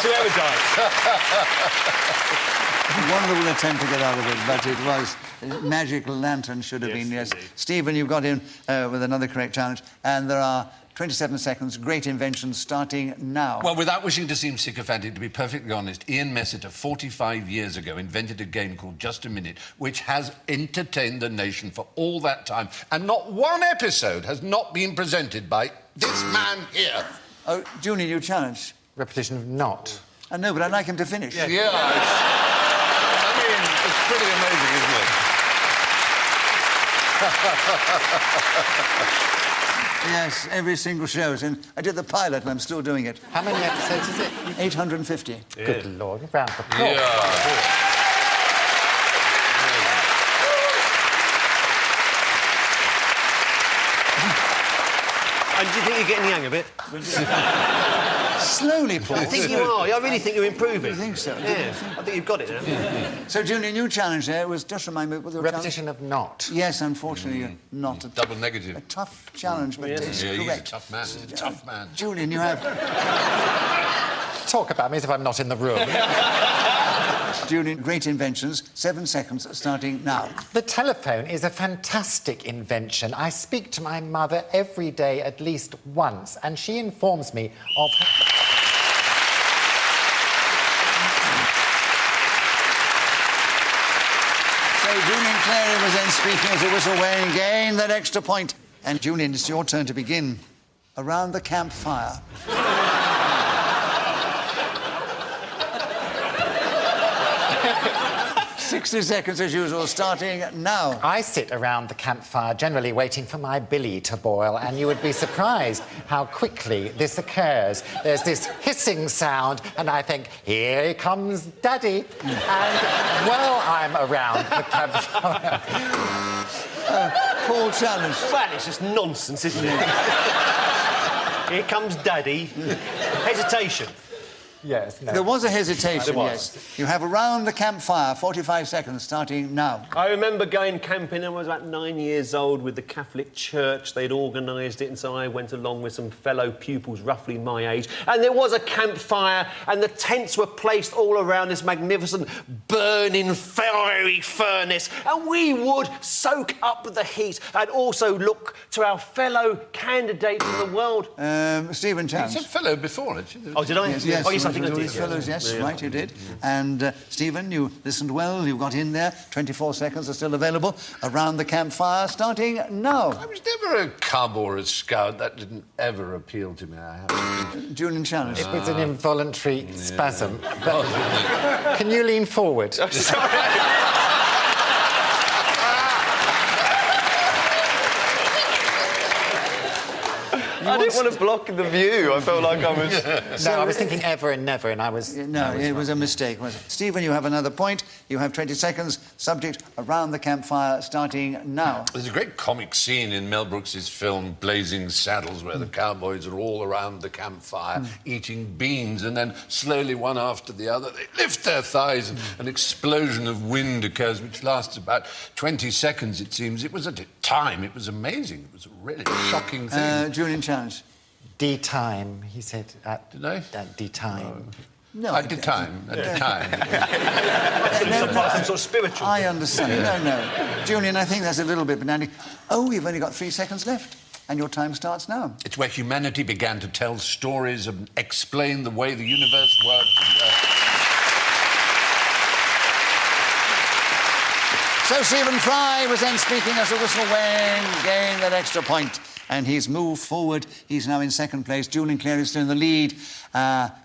to energise. A wonderful attempt to get out of it, but it was... Magic lantern should have been, yes. Indeed. Stephen, you've got in with another correct challenge, and there are 27 seconds. Great invention starting now. Well, without wishing to seem sycophantic, to be perfectly honest, Ian Messiter, 45 years ago, invented a game called Just a Minute, which has entertained the nation for all that time, and not one episode has not been presented by this man here. Oh, Julian, you challenge. Repetition of not. I know, but I'd like him to finish. Yeah, I mean, it's pretty amazing, isn't it? Yes, every single show. And I did the pilot, and I'm still doing it. How many episodes is it? 850. Yeah. Good Lord, round of applause. Yeah. And do you think you're getting the hang of it? Slowly, Paul. I think you are. I really think you're improving. I think so. Yeah, I think you've got it now. So, Julian, new challenge there was, just remind me what the Repetition of not. Yes, unfortunately, not. Double negative. A tough challenge, but it's Yeah, he's a correct. tough man. He's a tough man. Julian, you have... Talk about me as if I'm not in the room. Julian, great inventions. 7 seconds starting now. The telephone is a fantastic invention. I speak to my mother every day at least once, and she informs me of her... So Julian Clary was then speaking as a whistle weighing gain that extra point. And Julian, it's your turn to begin. Around the campfire. 60 seconds as usual, starting now. I sit around the campfire, generally waiting for my billy to boil, and you would be surprised how quickly this occurs. There's this hissing sound, and I think, here comes Daddy. And, well, I'm around the campfire. Paul challenge. Well, it's just nonsense, isn't it? Here comes Daddy. Hesitation. Yes, no. There was a hesitation, There was. yes. You have around the campfire, 45 seconds, starting now. I remember going camping when I was about 9 years old with the Catholic Church. They'd organised it, and so I went along with some fellow pupils roughly my age. And there was a campfire, and the tents were placed all around this magnificent burning fiery furnace. And we would soak up the heat and also look to our fellow candidates in the world. Stephen You challenge. said fellow before it. Oh, did I? Yes, Oh, yes, I think I all did. these fellows, yes, right, you did. And, Stephen, you listened well, you got in there. 24 seconds are still available. Around the campfire, starting now. I was never a cub or a scout. That didn't ever appeal to me, I have to admit. Julian challenge. It was an involuntary spasm. But can you lean forward? I didn't want to block the view. I felt like I was... No, I was thinking ever and never, and I was... No, it was a mistake, was it? Stephen, you have another point. You have 20 seconds. Subject, around the campfire, starting now. There's a great comic scene in Mel Brooks's film Blazing Saddles where the cowboys are all around the campfire eating beans, and then slowly, one after the other, they lift their thighs and an explosion of wind occurs which lasts about 20 seconds, it seems. It was at a time. It was amazing. It was a really shocking thing. Julian challenge. D-time, he said. Did I? D-time. No. At the time. At the time. Some sort of spiritual. I understand. No. Julian, I think that's a little bit banana. Oh, you've only got 3 seconds left, and your time starts now. It's where humanity began to tell stories and explain the way the universe worked. So Stephen Fry was then speaking as a whistle weighing gain that extra point. And he's moved forward. He's now in second place. Julian Clary is still in the lead.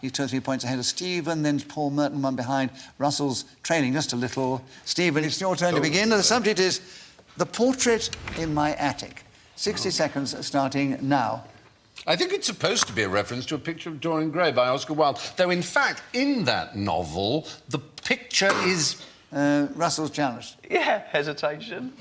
He's 2 or 3 points ahead of Stephen. Then Paul Merton, one behind. Russell's trailing just a little. Stephen, it's your turn to begin. The subject is The Portrait in My Attic. 60 seconds starting now. I think it's supposed to be a reference to a picture of Dorian Gray by Oscar Wilde, though, in fact, in that novel, the picture is... Russell's challenged. Yeah, hesitation.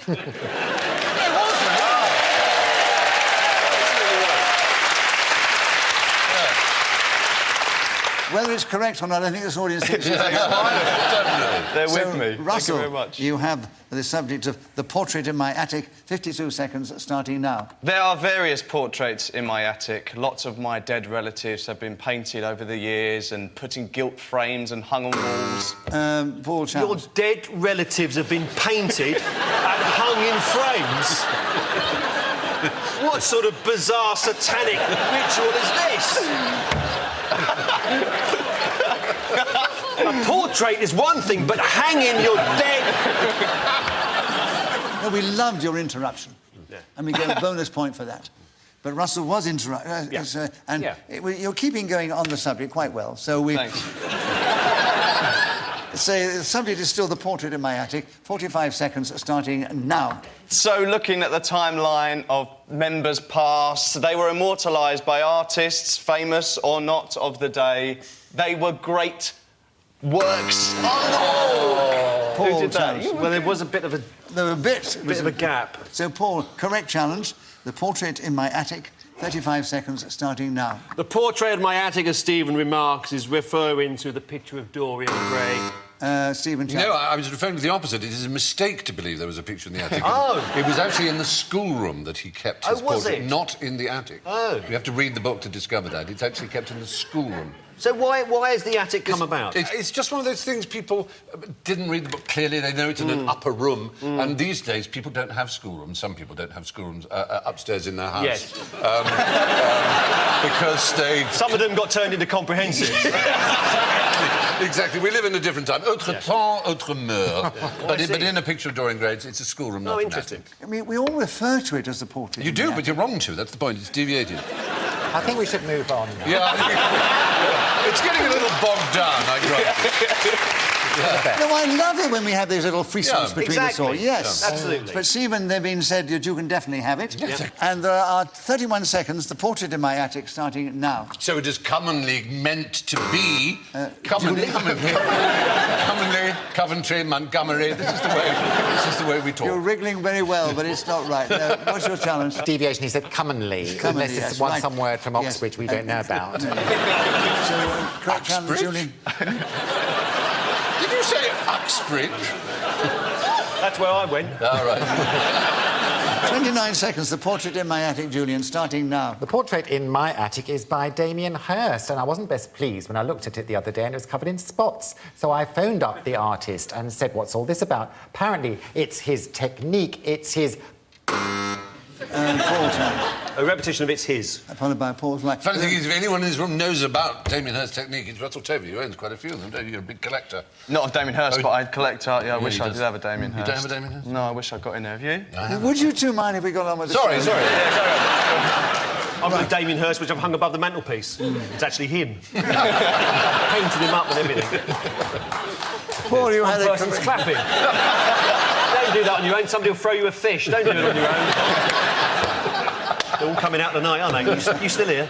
Whether it's correct or not, I think this audience thinks it's Definitely. They're So, with me. Russell, Thank you very much. you have the subject of the portrait in my attic. 52 seconds starting now. There are various portraits in my attic. Lots of my dead relatives have been painted over the years and put in gilt frames and hung on walls. Paul Your Challenge. dead relatives have been painted and hung in frames. What sort of bizarre satanic ritual is this? A portrait is one thing, but hanging your dead... No, we loved your interruption. Yeah. And we get a bonus point for that. But Russell was interrupted. You're keeping going on the subject quite well. So we... Thanks. Say the subject is still the portrait in my attic. 45 seconds starting now. So, looking at the timeline of members past, they were immortalised by artists, famous or not, of the day. They were great works on the wall. Paul Who did that? Challenge. Well, there was a bit of a There were a bit of a gap. So, Paul, correct challenge. The portrait in my attic. 35 seconds starting now. The portrait of my attic, as Stephen remarks, is referring to the picture of Dorian Gray. Stephen No, Challenge. I was referring to the opposite. It is a mistake to believe there was a picture in the attic. Oh. It was actually in the schoolroom that he kept his Oh, was portrait, it? not in the attic. Oh. You have to read the book to discover that. It's actually kept in the schoolroom. So why has the attic come about? It's just one of those things people didn't read the book clearly. They know it's in an upper room. And these days, people don't have schoolrooms. Some people don't have schoolrooms upstairs in their house. Yes. Because they've... Some of them got turned into comprehensives. Exactly. We live in a different time. Autre temps, autre mœurs. But in a picture of Dorian Gray, it's a schoolroom, not an interesting. attic. I mean, we all refer to it as the portrait. You in the do, attic. but you're wrong to. That's the point. It's deviated. I think we should move on now. Yeah. It's getting a little bogged down, I grant No, I love it when we have these little frissons between us all. exactly. Yes. Yeah. Absolutely. But Stephen, they've been said that you can definitely have it. Yes. And there are 31 seconds, the portrait in my attic, starting now. So it is commonly meant to be... commonly, Coventry, Montgomery. This is the way we talk. You're wriggling very well, but it's not right. No, what's your challenge? Deviation, he said commonly, Commonly, unless yes, it's right. some word from Yes. Oxbridge we don't know about. So, correct challenge, Uxbridge? Julian. Did you say Uxbridge? That's where I went. All right. 29 seconds, the portrait in my attic, Julian, starting now. The portrait in my attic is by Damien Hirst, and I wasn't best pleased when I looked at it the other day and it was covered in spots. So I phoned up the artist and said, what's all this about? Apparently, it's his technique, it's his... Paul challenge. A repetition of It's His. Followed by Paul's like... Funny thing is, if anyone in this room knows about Damien Hirst's technique, it's Russell Tovey, who owns quite a few of them, don't you? You're a big collector. Not of Damien Hirst, but I collect art. Yeah, I wish he I does. did have a Damien You Hirst. don't have a Damien Hirst? No, I wish I got in there. Have you? Would you two mind if we got on with the Sorry, show? sorry. I've got Damien Hirst, which I've hung above the mantelpiece. It's actually him. Painted him up and everything. Paul, you had a... Person's clapping. Don't do that on your own. Somebody will throw you a fish. Don't do it on your own. They're all coming out tonight, aren't they? You still here?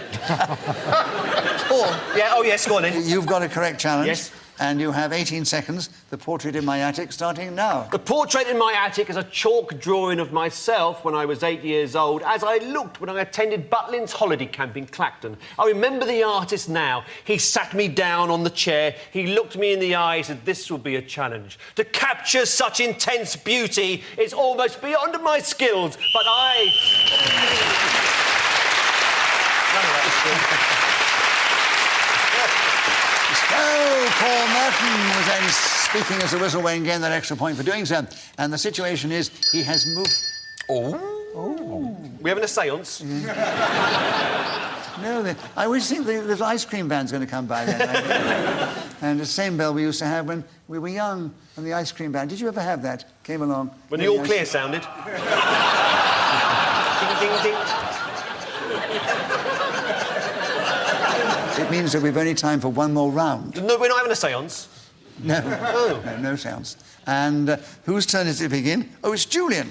Paul, Yeah, oh yes, go on then. you've got a correct challenge. Yes. And you have 18 seconds, the portrait in my attic, starting now. The portrait in my attic is a chalk drawing of myself when I was 8 years old, as I looked when I attended Butlin's holiday camp in Clacton. I remember the artist now. He sat me down on the chair, he looked me in the eye, and said, this will be a challenge. To capture such intense beauty is almost beyond my skills, but I... Oh, Paul Merton was then speaking as a whistle when gained that extra point for doing so. And the situation is he has moved... We having a séance? No, I always think the little ice cream van's going to come by then. And the same bell we used to have when we were young, and the ice cream van. Did you ever have that? Came along. When the all clear sounded. Ding, ding, ding. It means that we've only time for one more round. No, we're not having a séance. No, Oh. no sounds. And whose turn is it to begin? Oh, it's Julian.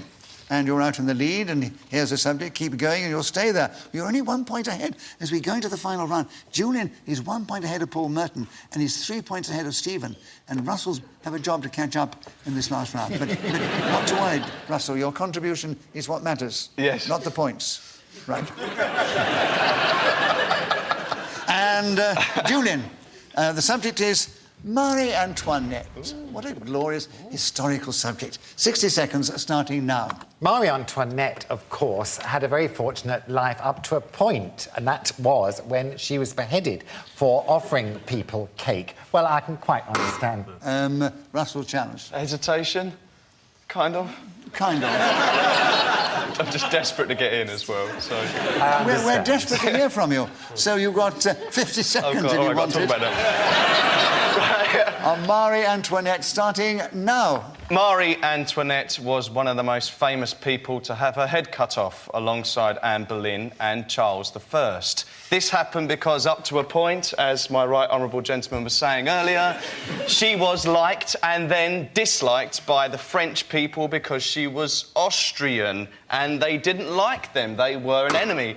And you're out in the lead, and here's the subject. Keep it going, and you'll stay there. You're only 1 point ahead as we go into the final round. Julian is 1 point ahead of Paul Merton, and he's 3 points ahead of Stephen. And Russell's have a job to catch up in this last round. But not to worry, Russell. Your contribution is what matters. Yes. Not the points. Right. And Julian, The subject is Marie Antoinette. What a glorious historical subject. 60 seconds starting now. Marie Antoinette, of course, had a very fortunate life up to a point, and that was when she was beheaded for offering people cake. Well, I can quite understand. Russell challenged. Hesitation? Kind of. Kind of. I'm just desperate to get in as well, so... We're desperate to hear from you. So you've got 50 seconds if you I've got want to it. talk about that. On Marie Antoinette, starting now. Marie Antoinette was one of the most famous people to have her head cut off alongside Anne Boleyn and Charles I. This happened because up to a point, as my right honourable gentleman was saying earlier, she was liked and then disliked by the French people because she was Austrian and they didn't like them. They were an enemy.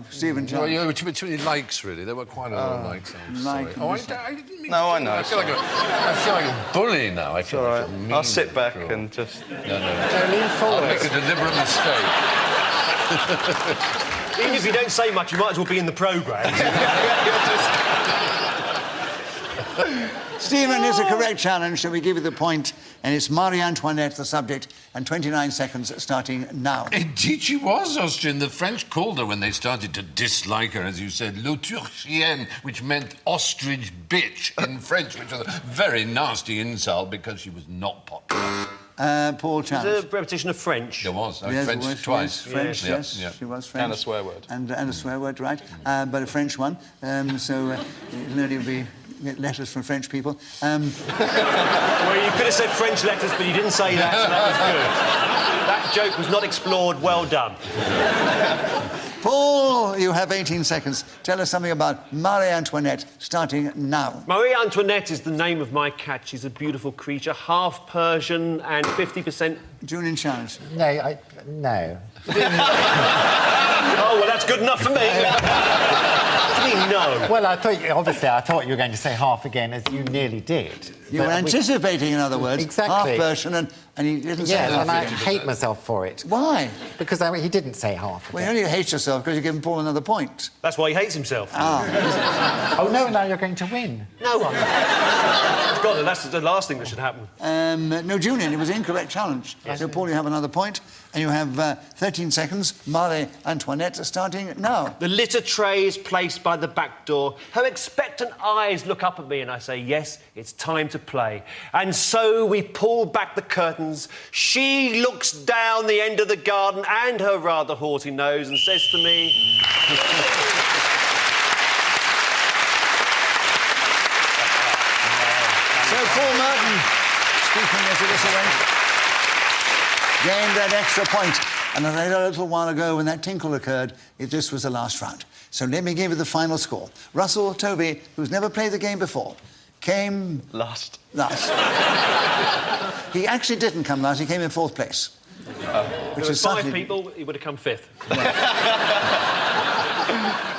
Stephen John. Well, yeah, too many likes, really. There were quite a lot of likes. I'm sorry. I didn't mean No, to I know. I feel like a bully now. I feel like a mean I'll sit back troll. and just... No. Lean forward. I'll make a deliberate mistake. Even if you don't say much, you might as well be in the programme. Stephen is a correct challenge, so we give you the point, and it's Marie Antoinette, the subject, and 29 seconds starting now. Indeed, she was Austrian. The French called her when they started to dislike her, as you said, l'Autrichienne, which meant ostrich bitch in French, which was a very nasty insult because she was not popular. Paul There's a challenge. repetition of French. There was. Yes, French it was, twice. French, Yeah, yes. yeah. She was French. And a swear word. And a swear word, right. But a French one. So it'll only be letters from French people. Well, you could have said French letters, but you didn't say that, so that was good. That joke was not explored. Well done. Paul, you have 18 seconds. Tell us something about Marie Antoinette, starting now. Marie Antoinette is the name of my cat. She's a beautiful creature, half Persian and 50%... Julian challenge. No. Oh, well, that's good enough for me. What do you mean, no? Well, I thought you were going to say half again, as you nearly did. You were anticipating, in other words. Exactly. Half Persian, and he didn't say Yes, half. and I hate myself for it. Why? Because he didn't say half Well, you again. only hate yourself because you're giving Paul another point. That's why he hates himself. Oh, no, now you're going to win. No, I'm God, that's the last thing that should happen. No, Julian, it was an incorrect challenge. So, Paul, you have another point, and you have 13 seconds. Marie Antoinette, starting now. The litter tray is placed by the back door. Her expectant eyes look up at me and I say, yes, it's time to play. And so we pull back the curtains. She looks down the end of the garden and her rather haughty nose and says to me... So, Paul Merton, speaking as a whistle went, gained that extra point. And as I said a little while ago, when that tinkle occurred, this was the last round. So let me give you the final score. Russell Tovey, who's never played the game before, came... Last. last. He actually didn't come last, he came in 4th place. Which is 5 people, he would have come 5th.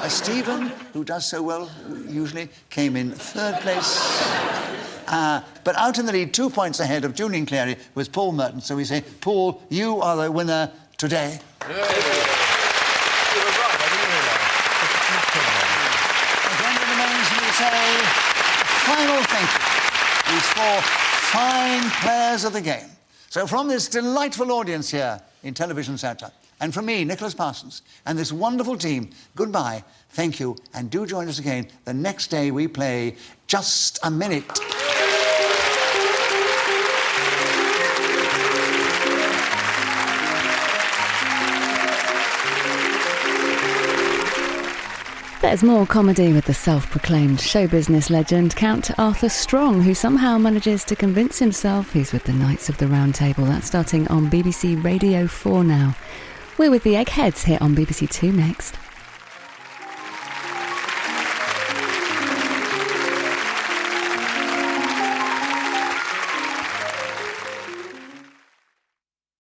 Stephen, who does so well usually, came in 3rd place. But out in the lead, 2 points ahead of Julian Clary was Paul Merton. So we say, Paul, you are the winner today. You were right, I didn't realise. Again, it remains me to say, final thank you. These 4 fine players of the game. So from this delightful audience here in Television Centre, and from me, Nicholas Parsons, and this wonderful team, goodbye, thank you, and do join us again the next day we play Just a Minute. There's more comedy with the self-proclaimed show business legend Count Arthur Strong, who somehow manages to convince himself he's with the Knights of the Round Table. That's starting on BBC Radio 4 now. We're with the Eggheads here on BBC 2 next.